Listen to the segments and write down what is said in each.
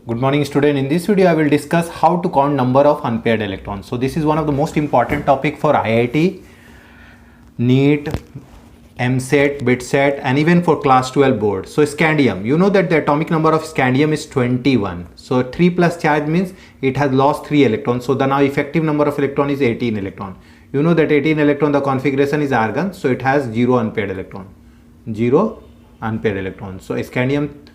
Good morning student. In this video I will discuss how to count number of unpaired electrons. So this is one of the most important topic for IIT, NEET, MSET, BITSET and even for class 12 board. So scandium, you know that the atomic number of scandium is 21. So 3 plus charge means it has lost 3 electrons. So the now effective number of electron is 18 electron. You know that 18 electron, the configuration is argon, so it has 0 unpaired electron. 0 unpaired electron. So scandium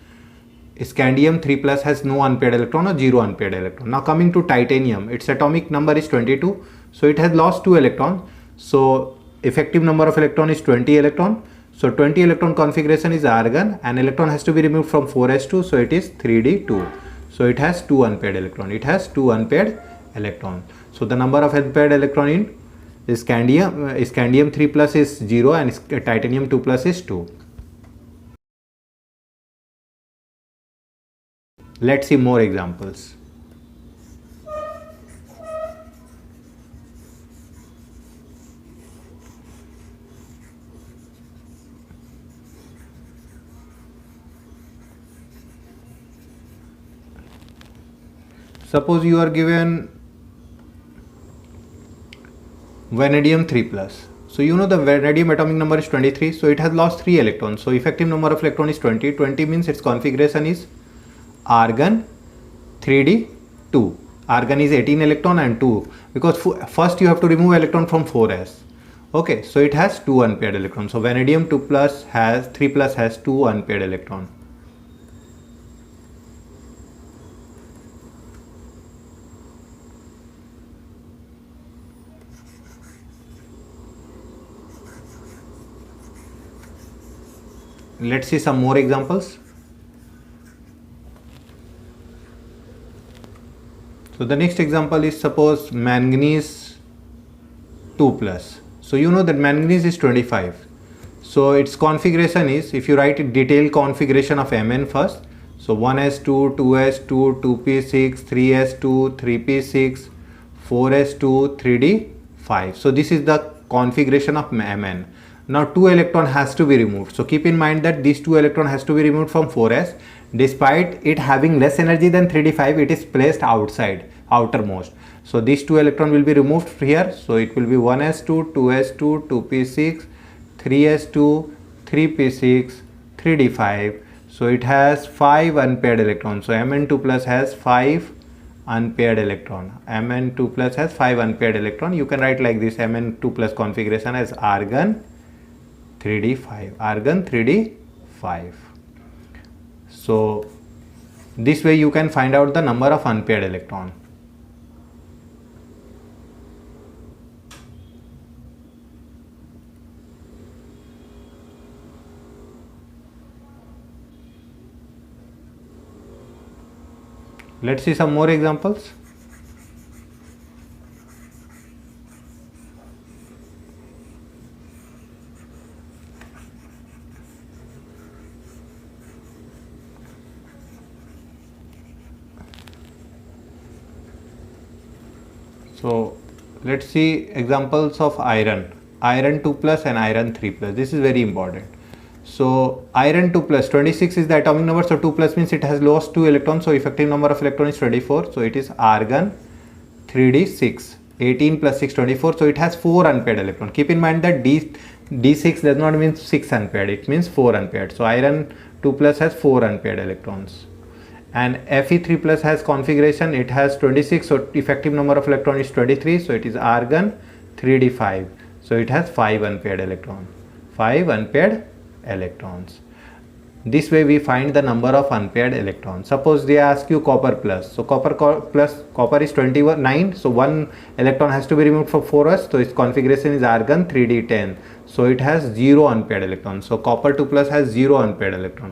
3 plus has no unpaired electron or 0 unpaired electron. Now coming to titanium, its atomic number is 22, so it has lost 2 electrons. So effective number of electron is 20 electron. So 20 electron configuration is argon and electron has to be removed from 4s2, so it is 3d2. So it has 2 unpaired electron. It has 2 unpaired electron. So the number of unpaired electron in scandium 3 plus is 0 and titanium 2 plus is 2. Let's see more examples. Suppose you are given vanadium 3 plus. So you know the vanadium atomic number is 23, so it has lost 3 electrons. So effective number of electron is 20. 20 means its configuration is argon 3d2. Argon is 18 electron and 2, because first you have to remove electron from 4s. Okay, so it has 2 unpaired electrons. So vanadium 3 plus has 2 unpaired electron. Let's see some more examples. So the next example is, suppose manganese 2 plus. So you know that manganese is 25. So its configuration is, if you write it detailed configuration of Mn first. So 1s2, 2s2, 2p6, 3s2, 3p6, 4s2, 3d5. So this is the configuration of Mn. Now 2 electron has to be removed. So keep in mind that these 2 electron has to be removed from 4s. Despite it having less energy than 3d5, it is placed outermost. So these 2 electron will be removed here. So it will be 1s2, 2s2, 2p6, 3s2, 3p6, 3d5. So it has 5 unpaired electrons. So Mn2 plus has 5 unpaired electron. Mn2 plus has 5 unpaired electron. You can write like this: Mn2 plus configuration as argon 3d5. Argon 3d5. So this way you can find out the number of unpaired electron. Let's see some more examples. So let's see examples of iron 2 plus and iron 3 plus. This is very important. So iron 2 plus, 26 is the atomic number, so 2 plus means it has lost 2 electrons, so effective number of electron is 24, so it is argon 3d6. 18 plus 6, 24, so it has 4 unpaired electron. Keep in mind that d6 does not mean 6 unpaired, it means 4 unpaired. So iron 2 plus has 4 unpaired electrons. And Fe3 plus has configuration, it has 26, so effective number of electron is 23, so it is argon 3d5. So it has 5 unpaired electron. 5 unpaired electrons. This way we find the number of unpaired electrons. Suppose they ask you copper plus. So copper is 29, so 1 electron has to be removed from 4s, so its configuration is argon 3d10. So it has 0 unpaired electrons. So copper 2 plus has 0 unpaired electron.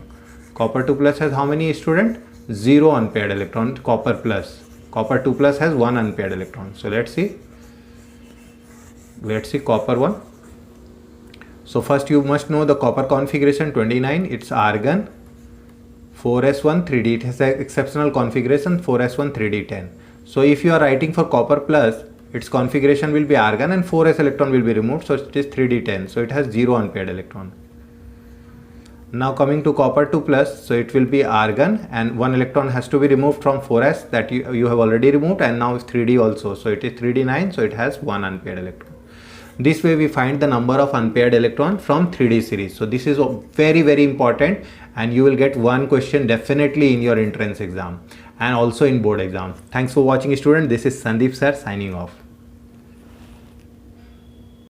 Copper 2 plus has how many, student? 0 unpaired electron. Copper 2 plus has 1 unpaired electron. So let's see copper 1. So first you must know the copper configuration 29, it's argon 4s1 3d, it has an exceptional configuration 4s1 3d10. So if you are writing for copper plus, its configuration will be argon and 4s electron will be removed, so it is 3d10, so it has 0 unpaired electron. Now coming to copper 2 plus, so it will be argon, and one electron has to be removed from 4s that you have already removed, and now 3d also, so it is 3d9, so it has one unpaired electron. This way we find the number of unpaired electron from 3d series. So this is very important, and you will get one question definitely in your entrance exam and also in board exam. Thanks for watching, student. This is Sandeep sir signing off.